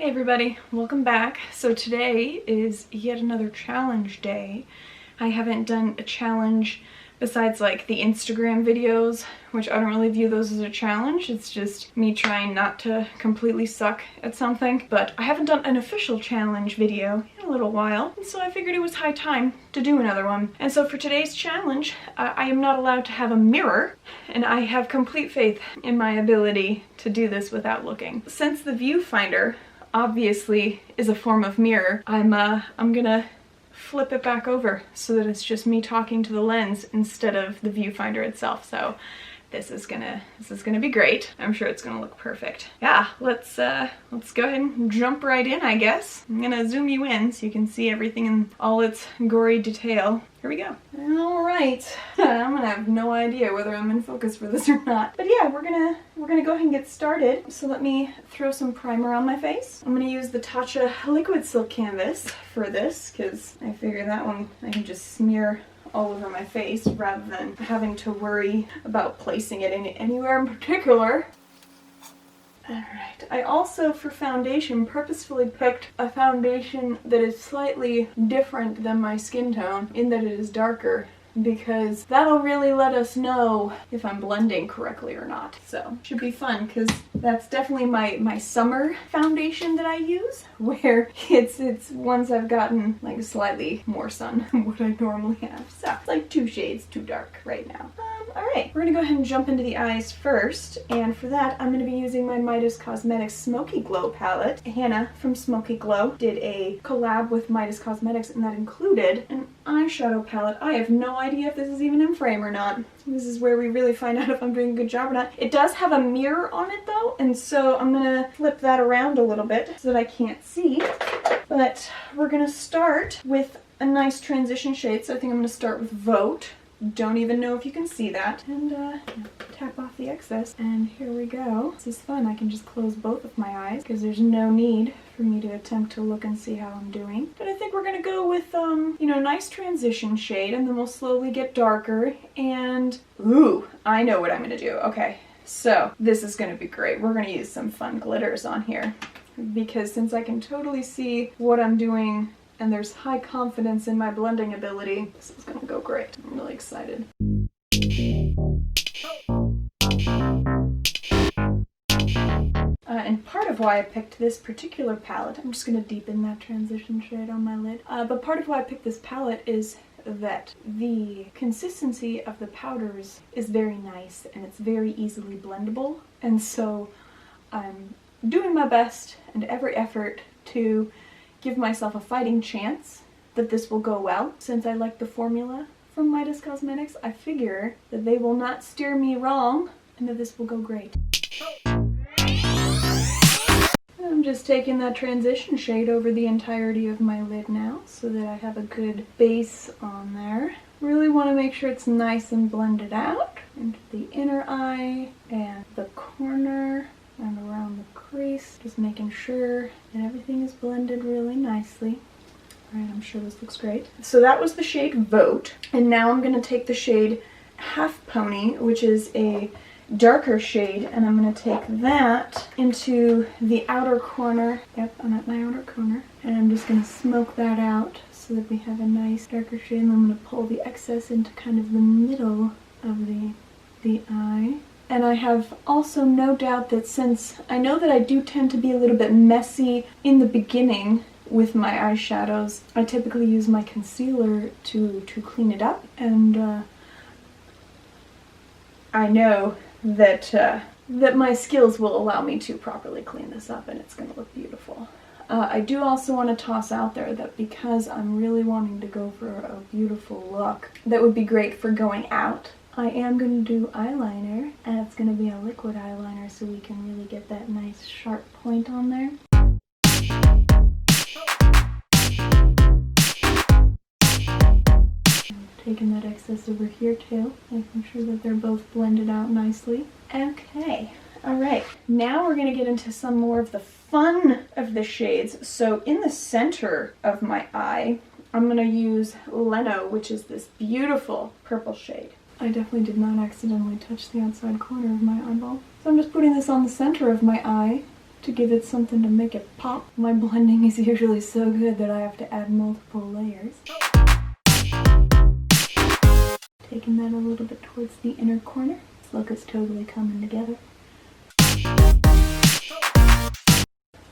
everybody, welcome back. So today is yet another challenge day. I haven't done a challenge besides like the Instagram videos, which I don't really view those as a challenge. It's just me trying not to completely suck at something. But I haven't done an official challenge video in a little while, and so I figured it was high time to do another one. And so for today's challenge, I am not allowed to have a mirror, and I have complete faith in my ability to do this without looking. Since the viewfinder obviously is a form of mirror, I'm gonna flip it back over so that it's just me talking to the lens instead of the viewfinder itself. So this is gonna be great. I'm sure it's gonna look perfect. Yeah, let's go ahead and jump right in, I guess. I'm gonna zoom you in so you can see everything in all its gory detail. Here we go. All right, I'm gonna have no idea whether I'm in focus for this or not. But yeah, we're gonna go ahead and get started. So let me throw some primer on my face. I'm gonna use the Tatcha Liquid Silk Canvas for this because I figure that one I can just smear all over my face rather than having to worry about placing it in anywhere in particular. Alright, I also for foundation purposefully picked a foundation that is slightly different than my skin tone in that it is darker, because that'll really let us know if I'm blending correctly or not. So should be fun because that's definitely my summer foundation that I use, where it's ones I've gotten like slightly more sun than what I normally have. So it's like 2 shades too dark right now. Alright, we're gonna go ahead and jump into the eyes first, and for that I'm gonna be using my Midas Cosmetics Smoky Glow palette. Hannah from Smoky Glow did a collab with Midas Cosmetics, and that included an eyeshadow palette. I have no idea if this is even in frame or not. This is where we really find out if I'm doing a good job or not. It does have a mirror on it though, and so I'm gonna flip that around a little bit so that I can't see. But we're gonna start with a nice transition shade, so I think I'm gonna start with Vote. Don't even know if you can see that. And tap off the excess. And here we go. This is fun. I can just close both of my eyes because there's no need for me to attempt to look and see how I'm doing. But I think we're gonna go with, you know, nice transition shade, and then we'll slowly get darker. And, ooh, I know what I'm gonna do. Okay, so this is gonna be great. We're gonna use some fun glitters on here because since I can totally see what I'm doing and there's high confidence in my blending ability, this is gonna go great. I'm really excited. And part of why I picked this particular palette, I'm just gonna deepen that transition shade on my lid, but part of why I picked this palette is that the consistency of the powders is very nice and it's very easily blendable, and so I'm doing my best and every effort to give myself a fighting chance that this will go well. Since I like the formula from Midas Cosmetics, I figure that they will not steer me wrong and that this will go great. I'm just taking that transition shade over the entirety of my lid now so that I have a good base on there. Really want to make sure it's nice and blended out into the inner eye and the corner and around the crease, just making sure that everything is blended really nicely. Alright, I'm sure this looks great. So that was the shade Vote, and now I'm going to take the shade Half Pony, which is a darker shade, and I'm going to take that into the outer corner. Yep, I'm at my outer corner, and I'm just going to smoke that out so that we have a nice darker shade, and I'm going to pull the excess into kind of the middle of the eye. And I have also no doubt that since I know that I do tend to be a little bit messy in the beginning with my eyeshadows, I typically use my concealer to clean it up, and I know that that my skills will allow me to properly clean this up, and it's going to look beautiful. I do also want to toss out there that because I'm really wanting to go for a beautiful look that would be great for going out, I am going to do eyeliner, and it's going to be a liquid eyeliner so we can really get that nice sharp point on there. Taking that excess over here too, making sure that they're both blended out nicely. Okay, alright, now we're going to get into some more of the fun of the shades. So in the center of my eye, I'm going to use Leno, which is this beautiful purple shade. I definitely did not accidentally touch the outside corner of my eyeball. So I'm just putting this on the center of my eye to give it something to make it pop. My blending is usually so good that I have to add multiple layers. Taking that a little bit towards the inner corner. This look is totally coming together.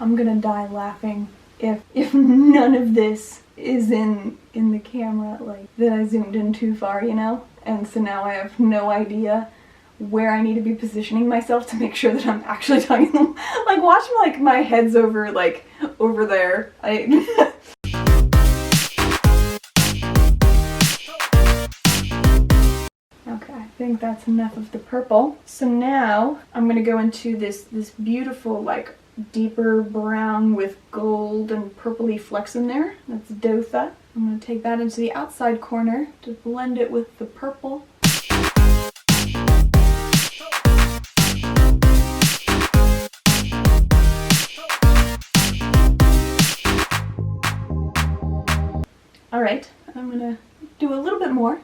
I'm gonna die laughing if none of this is in the camera, like that I zoomed in too far, you know? And so now I have no idea where I need to be positioning myself to make sure that I'm actually talking. Like watch like my head's over like over there. Okay, I think that's enough of the purple. So now I'm gonna go into this beautiful like deeper brown with gold and purpley flecks in there. That's Dofa. I'm going to take that into the outside corner to blend it with the purple. Alright, I'm going to do a little bit more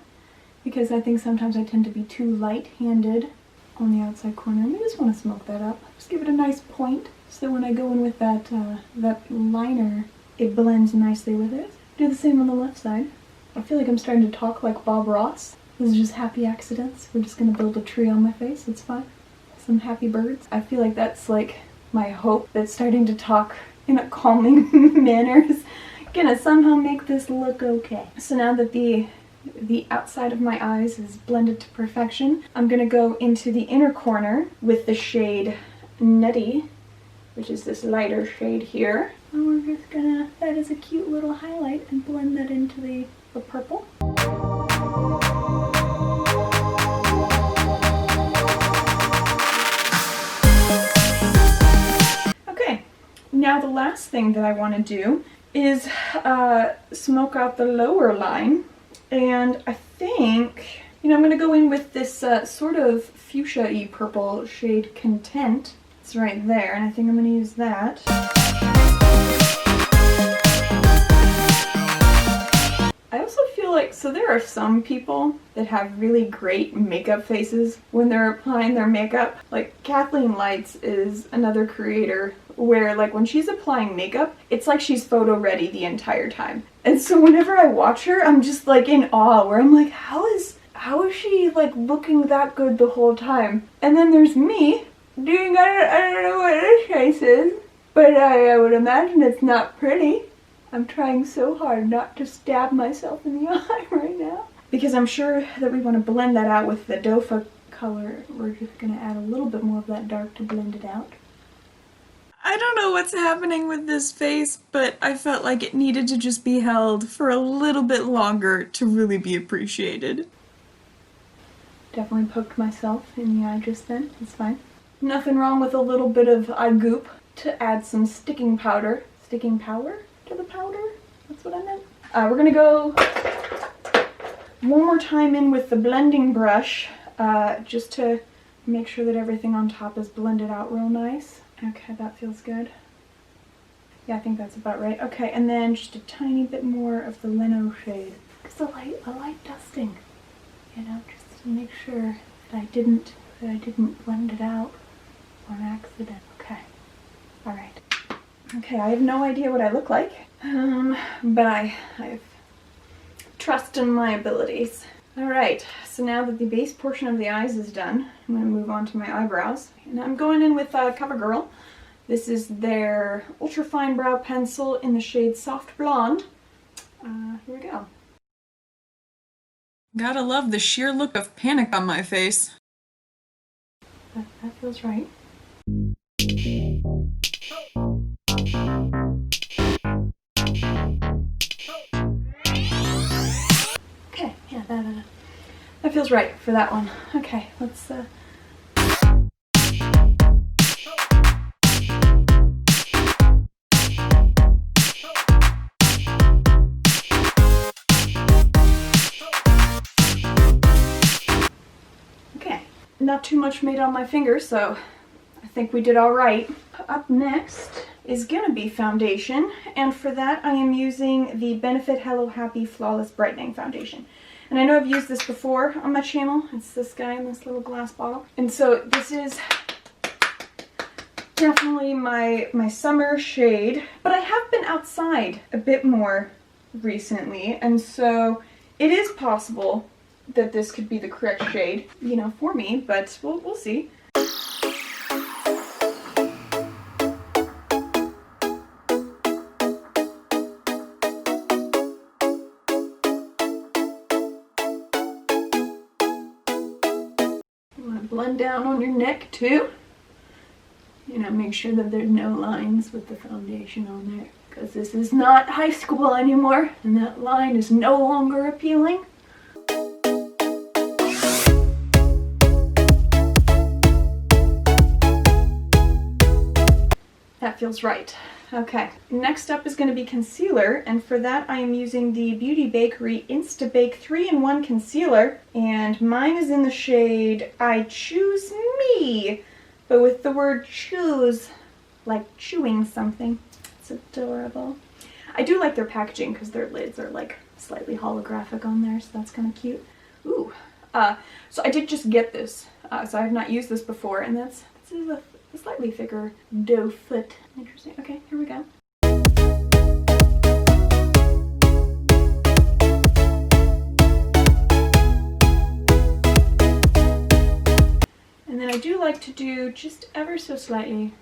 because I think sometimes I tend to be too light-handed on the outside corner. And I just want to smoke that up. Just give it a nice point. So when I go in with that that liner, it blends nicely with it. Do the same on the left side. I feel like I'm starting to talk like Bob Ross. This is just happy accidents. We're just gonna build a tree on my face. It's fine. Some happy birds. I feel like that's like my hope, that starting to talk in a calming manner is gonna somehow make this look okay. So now that the outside of my eyes is blended to perfection, I'm gonna go into the inner corner with the shade Nutty, which is this lighter shade here. And we're just gonna add as a cute little highlight and blend that into the purple. Okay, now the last thing that I want to do is smoke out the lower line. And I think, you know, I'm gonna go in with this sort of fuchsia-y purple shade Content. It's right there, and I think I'm going to use that. I also feel like, so there are some people that have really great makeup faces when they're applying their makeup. Like Kathleen Lights is another creator where like when she's applying makeup, it's like she's photo ready the entire time. And so whenever I watch her, I'm just like in awe, where I'm like, how is she like looking that good the whole time? And then there's me doing, I don't know what this face is, but I would imagine it's not pretty. I'm trying so hard not to stab myself in the eye right now. Because I'm sure that we want to blend that out with the Dofa color. We're just going to add a little bit more of that dark to blend it out. I don't know what's happening with this face, but I felt like it needed to just be held for a little bit longer to really be appreciated. Definitely poked myself in the eye just then. It's fine. Nothing wrong with a little bit of eye goop to add some sticking powder. Sticking power to the powder? That's what I meant. We're gonna go one more time in with the blending brush just to make sure that everything on top is blended out real nice. Okay, that feels good. Yeah, I think that's about right. Okay, and then just a tiny bit more of the Leno shade. Just a light dusting, you know, just to make sure that I didn't blend it out on accident. Okay. Alright. Okay, I have no idea what I look like, but I have trust in my abilities. Alright, so now that the base portion of the eyes is done, I'm going to move on to my eyebrows. And I'm going in with CoverGirl. This is their Ultra Fine Brow Pencil in the shade Soft Blonde. Here we go. Gotta love the sheer look of panic on my face. That feels right. Okay, yeah, that feels right for that one. Okay, let's okay, not too much made on my fingers, so I think we did all right. Up next is gonna be foundation, and for that I am using the Benefit Hello Happy Flawless Brightening Foundation. And I know I've used this before on my channel. It's this guy in this little glass bottle. And so this is definitely my summer shade, but I have been outside a bit more recently, and so it is possible that this could be the correct shade, you know, for me, but we'll see. You want to blend down on your neck too. You know, make sure that there's no lines with the foundation on there, because this is not high school anymore, and that line is no longer appealing. That feels right. Okay, next up is going to be concealer, and for that I am using the Beauty Bakery Instabake 3-in-1 Concealer, and mine is in the shade I Choose Me, but with the word choose, like chewing something. It's adorable. I do like their packaging because their lids are like slightly holographic on there, so that's kind of cute. Ooh, so I did just get this, so I have not used this before, and this is a slightly thicker doe foot. Interesting. Okay, here we go. And then I do like to do just ever so slightly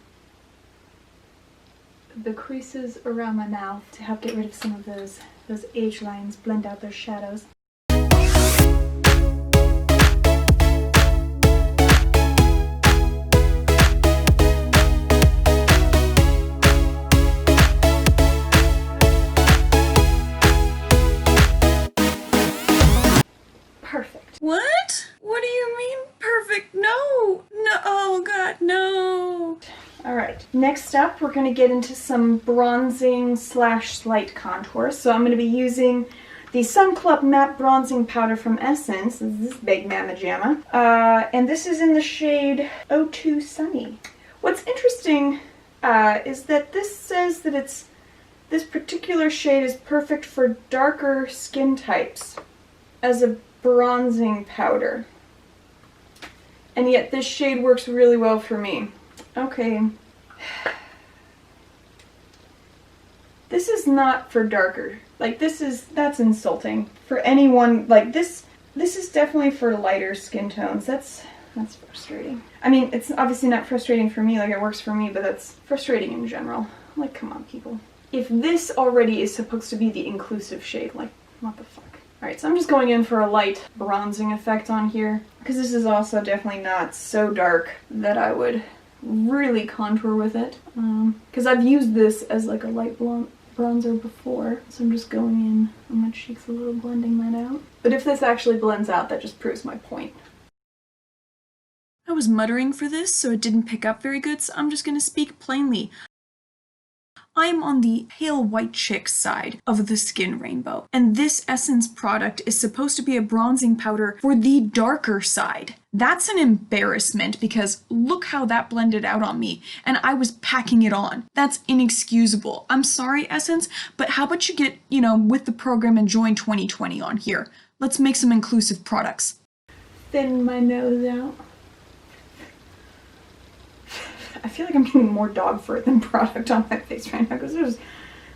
the creases around my mouth to help get rid of some of those age lines, blend out those shadows. Perfect. What? What do you mean perfect? No! No, oh god, no! Alright, next up we're going to get into some bronzing slash slight contour. So I'm going to be using the Sun Club Matte Bronzing Powder from Essence. This is this Big Mama Jamma. And this is in the shade 02 Sunny. What's interesting is that this says that this particular shade is perfect for darker skin types as a bronzing powder, and yet this shade works really well for me. Okay, this is not for darker, like that's insulting for anyone. Like this is definitely for lighter skin tones. That's frustrating. I mean, it's obviously not frustrating for me, like it works for me, but that's frustrating in general. Like, come on, people. If this already is supposed to be the inclusive shade, like, what the fuck? Alright, so I'm just going in for a light bronzing effect on here, because this is also definitely not so dark that I would really contour with it, because I've used this as like a light bronzer before, so I'm just going in on my cheeks a little, blending that out. But if this actually blends out, that just proves my point. I was muttering for this, so it didn't pick up very good, so I'm just gonna speak plainly. I'm on the pale white chick side of the skin rainbow, and this Essence product is supposed to be a bronzing powder for the darker side. That's an embarrassment, because look how that blended out on me, and I was packing it on. That's inexcusable. I'm sorry, Essence, but how about you get, you know, with the program and join 2020 on here? Let's make some inclusive products. Thin my nose out. I feel like I'm getting more dog fur than product on my face right now, because there's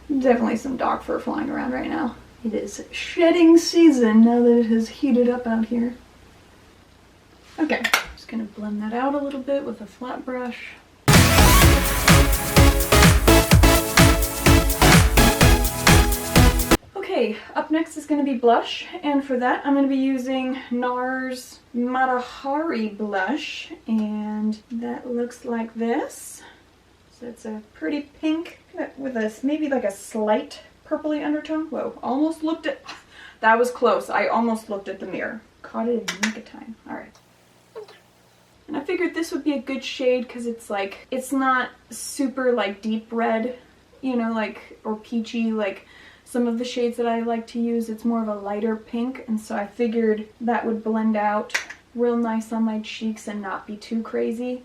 definitely some dog fur flying around right now. It is shedding season now that it has heated up out here. Okay, just gonna blend that out a little bit with a flat brush. Okay, up next is going to be blush, and for that I'm going to be using NARS Matahari blush, and that looks like this. So it's a pretty pink with a maybe like a slight purpley undertone. Whoa, almost looked at, that was close. I almost looked at the mirror. Caught it in the nick of time. Alright. And I figured this would be a good shade because it's like, it's not super like deep red, you know, like, or peachy like some of the shades that I like to use. It's more of a lighter pink, and so I figured that would blend out real nice on my cheeks and not be too crazy.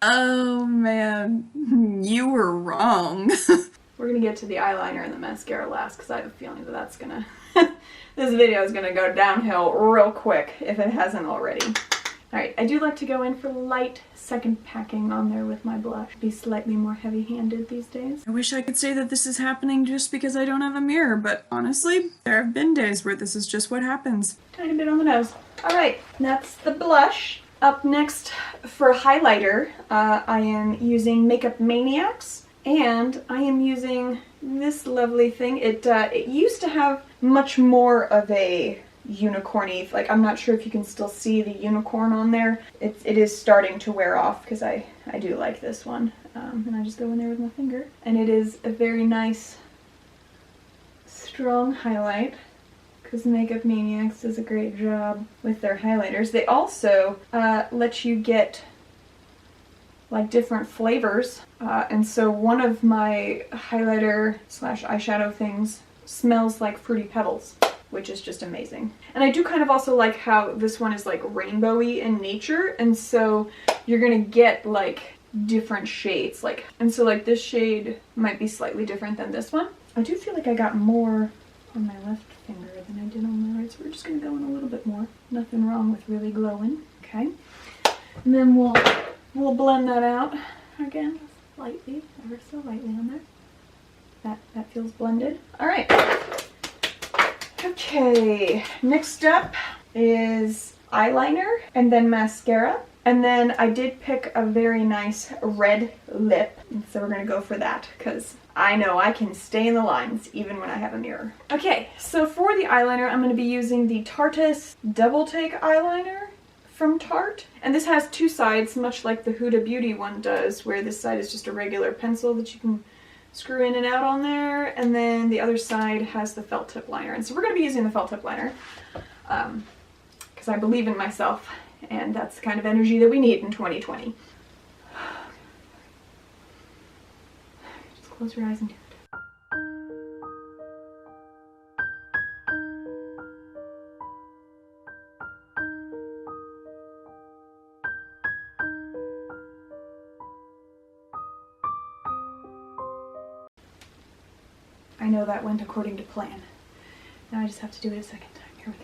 Oh man, you were wrong. We're gonna get to the eyeliner and the mascara last, because I have a feeling that that's gonna this video is gonna go downhill real quick if it hasn't already. Alright, I do like to go in for light second packing on there with my blush. Be slightly more heavy-handed these days. I wish I could say that this is happening just because I don't have a mirror, but honestly, there have been days where this is just what happens. Tiny bit on the nose. Alright, that's the blush. Up next for highlighter, I am using Makeup Maniacs, and I am using this lovely thing. It used to have much more of a unicorny, like I'm not sure if you can still see the unicorn on there. It is starting to wear off because I do like this one. And I just go in there with my finger. And it is a very nice, strong highlight because Makeup Maniacs does a great job with their highlighters. They also let you get like different flavors. And so one of my highlighter slash eyeshadow things smells like Fruity Pebbles, which is just amazing. And I do kind of also like how this one is like rainbowy in nature, and so you're gonna get like different shades, like, and so like this shade might be slightly different than this one. I do feel like I got more on my left finger than I did on my right, so we're just gonna go in a little bit more. Nothing wrong with really glowing, okay? And then we'll blend that out again, lightly, ever so lightly on there. That feels blended. All right. Okay, next up is eyeliner and then mascara. And then I did pick a very nice red lip, and so we're gonna go for that because I know I can stay in the lines even when I have a mirror. Okay, so for the eyeliner, I'm gonna be using the Tarteist Double Take eyeliner from Tarte. And this has two sides, much like the Huda Beauty one does, where this side is just a regular pencil that you can screw in and out on there, and then the other side has the felt tip liner. And so we're going to be using the felt tip liner because I believe in myself, and that's the kind of energy that we need in 2020. Just close your eyes and do it. I know that went according to plan. Now I just have to do it a second time. Here we go.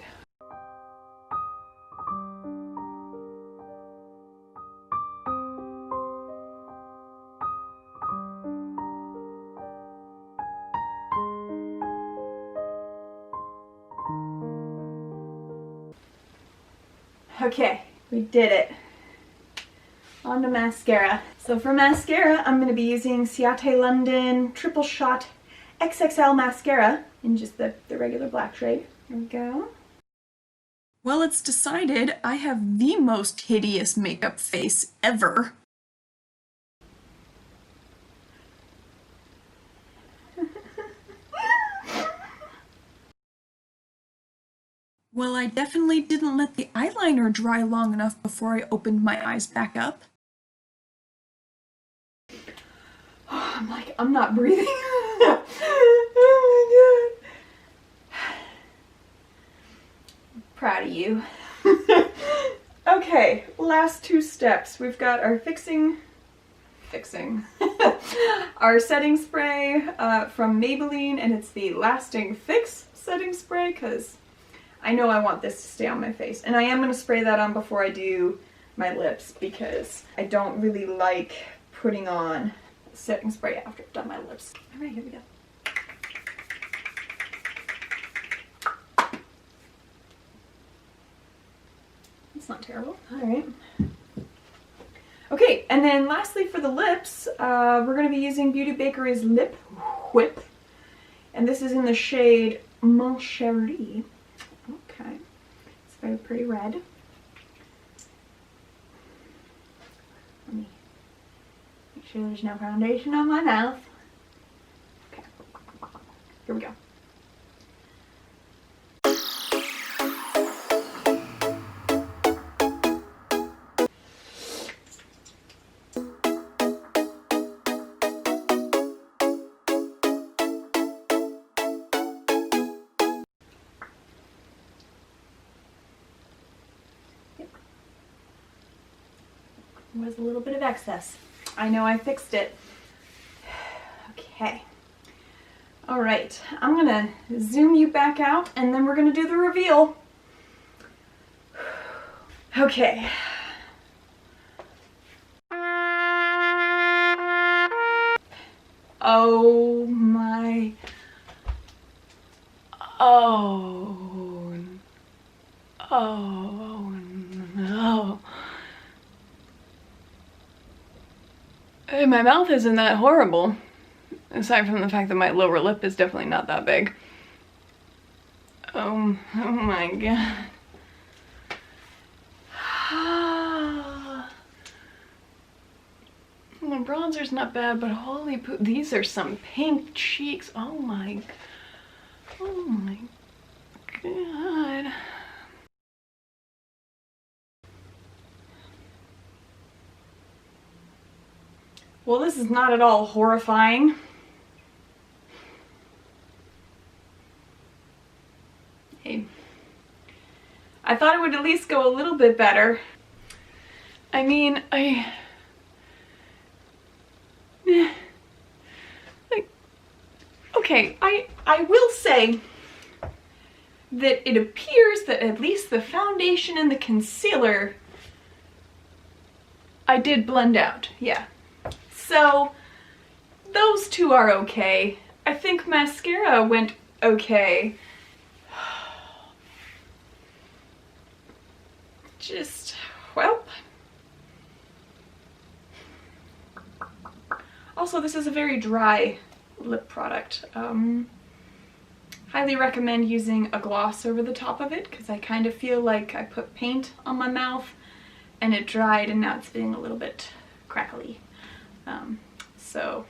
Okay, we did it. On to mascara. So for mascara, I'm going to be using Ciate London Triple Shot XXL mascara in just the regular black shade. Here we go. Well, it's decided I have the most hideous makeup face ever. Well, I definitely didn't let the eyeliner dry long enough before I opened my eyes back up. Oh, I'm not breathing. Oh my god. Proud of you. Okay, last two steps. We've got our fixing, our setting spray from Maybelline, and it's the Lasting Fix setting spray because I know I want this to stay on my face. And I am going to spray that on before I do my lips because I don't really like putting on setting spray after I've done my lips. All right, here we go. It's not terrible. All right. Okay, and then lastly for the lips, we're going to be using Beauty Bakery's Lip Whip. And this is in the shade Mon Cherie. Okay. It's very pretty red. Let me make sure there's no foundation on my mouth. Okay. Here we go. Was a little bit of excess. I know I fixed it. Okay. All right. I'm gonna zoom you back out and then we're gonna do the reveal. Okay. Oh my. Oh. Oh no. Hey, my mouth isn't that horrible. Aside from the fact that my lower lip is definitely not that big. Oh my god. The bronzer's not bad, but holy poop, these are some pink cheeks. Oh my god. Well, this is not at all horrifying. Hey, I thought it would at least go a little bit better. I mean, okay, I will say that it appears that at least the foundation and the concealer I did blend out, yeah. So those two are okay. I think mascara went okay. Just, well. Also, this is a very dry lip product. Highly recommend using a gloss over the top of it because I kind of feel like I put paint on my mouth and it dried and now it's being a little bit crackly. So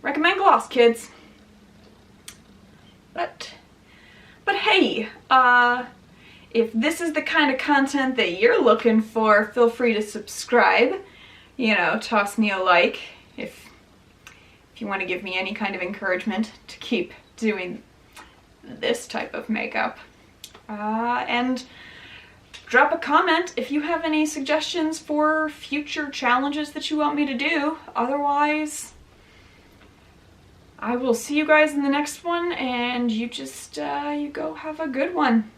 recommend gloss, kids. But hey, if this is the kind of content that you're looking for, feel free to subscribe. You know, toss me a like if you want to give me any kind of encouragement to keep doing this type of makeup. And drop a comment if you have any suggestions for future challenges that you want me to do. Otherwise, I will see you guys in the next one, and you just, you go have a good one.